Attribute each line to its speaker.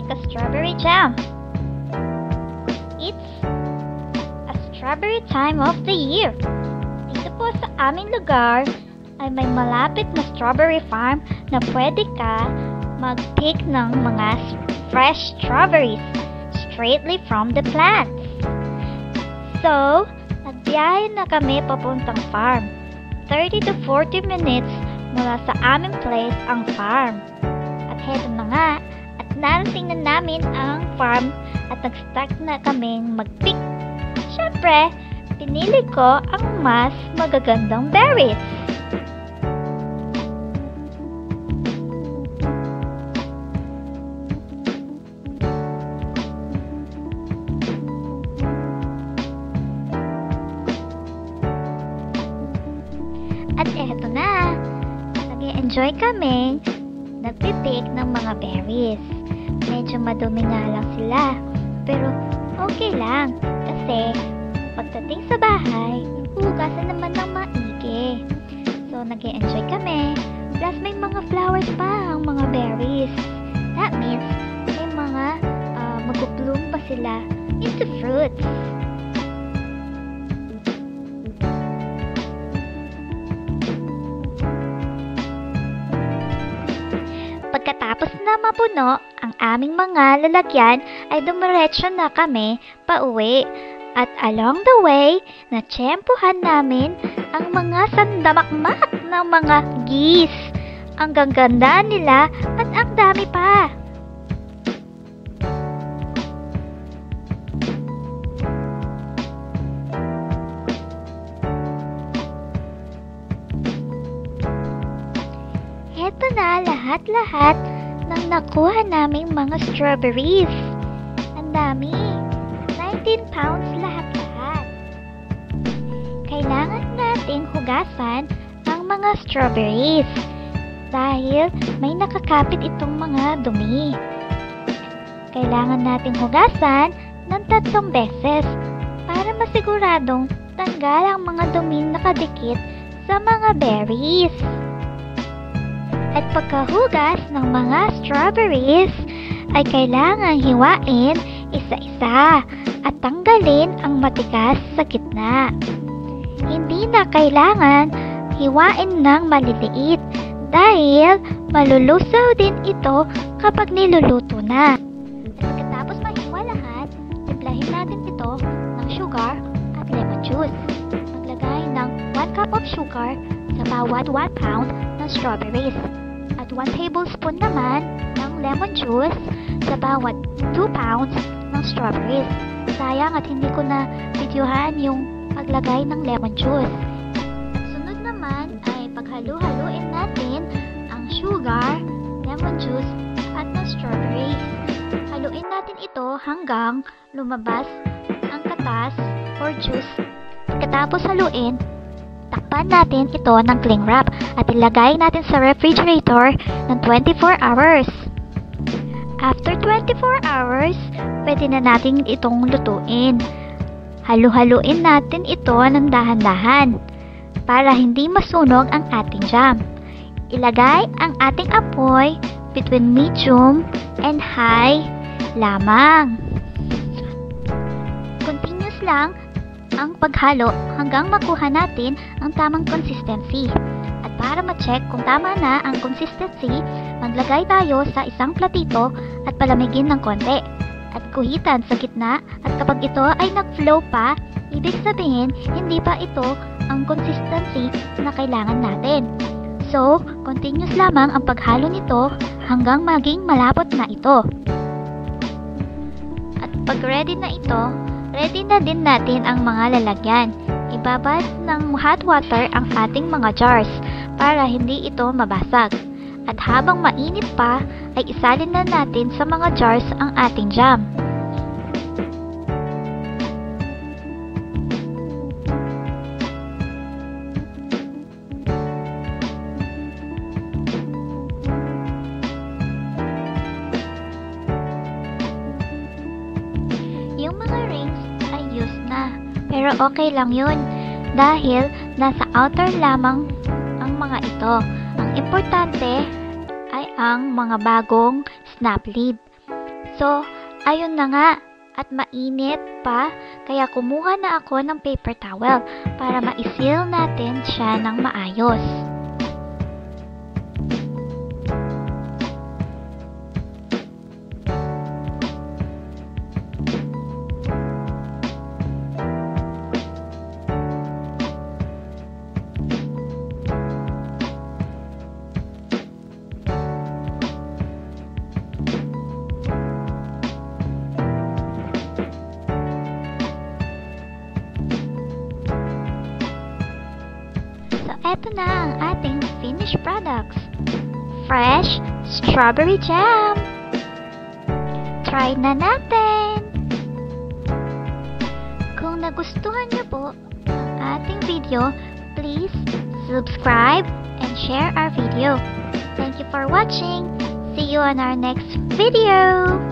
Speaker 1: make a strawberry jam. It's a strawberry time of the year. Dito po sa aming lugar ay may malapit na strawberry farm na pwede ka mag-pick ng mga fresh strawberries straightly from the plants. So, nagbiyahe na kami papuntang farm. 30 to 40 minutes mula sa aming place ang farm. At heto na nga, at narating na namin ang farm at nag-start na kaming mag-pick. Syempre, pinili ko ang mas magagandang berries. At eto na, nag-enjoy kami nagpipick ng mga berries. Medyo madumi nga lang sila, pero okay lang kasi pagdating sa bahay, hugasan naman ng maigi. So nag-enjoy kami, plus may mga flowers pa ang mga berries. That means may mga mag-bloom pa sila into fruits. Pagkatapos na mapuno ang aming mga lalagyan ay dumiretso na kami pauwi. At along the way, natsyempohan namin ang mga sandamakmak ng mga geese. Ang gaganda nila at ang dami pa. Heto na lahat-lahat ng nakuha naming mga strawberries. Ang dami. 19 pounds lahat-lahat. Kailangan nating hugasan ang mga strawberries dahil may nakakapit itong mga dumi. Kailangan nating hugasan ng 3 beses para masiguradong tanggal ang mga dumi nakadikit sa mga berries. At pagkahugas ng mga strawberries ay kailangan hiwain isa-isa at tanggalin ang matigas sa gitna. Hindi na kailangan hiwain ng maliliit dahil malulusaw din ito kapag niluluto na. At pagkatapos mahiwa lahat, timplahin natin ito ng sugar at lemon juice. Maglagay ng 1 cup of sugar sa bawat 1 pound ng strawberries. At 1 tablespoon naman ng lemon juice sa bawat 2 pounds ng strawberries. Sayang at hindi ko na videohan yung paglagay ng lemon juice. At sunod naman ay paghalu-haluin natin ang sugar, lemon juice at ng strawberries. Haluin natin ito hanggang lumabas ang katas or juice. Pagkatapos haluin, takpan natin ito ng cling wrap at ilagay natin sa refrigerator ng 24 hours. After 24 hours, pwede na natin itong lutuin. Halu-haluin natin ito ng dahan-dahan para hindi masunog ang ating jam. Ilagay ang ating apoy between medium and high lamang. Continuous lang ang paghalo hanggang makuha natin ang tamang consistency. At para ma-check kung tama na ang consistency, maglagay tayo sa isang platito at palamigin ng konti. At kuhitan sa gitna at kapag ito ay nag-flow pa, ibig sabihin hindi pa ito ang consistency na kailangan natin. So, continuous lamang ang paghalo nito hanggang maging malapot na ito. At pag ready na ito, ready na din natin ang mga lalagyan. Ibabad ng hot water ang ating mga jars para hindi ito mabasag. At habang mainit pa, ay isalin na natin sa mga jars ang ating jam. Yung mga rings ay used na, pero okay lang yun dahil nasa outer lamang ang mga ito. Ang importante ay ang mga bagong snap lid. So, ayun na nga. At mainit pa, kaya kumuha na ako ng paper towel para ma-seal natin siya ng maayos. Ito na ang ating finished products. Fresh strawberry jam. Try na natin! Kung nagustuhan niyo po ang ating video, please subscribe and share our video. Thank you for watching. See you on our next video.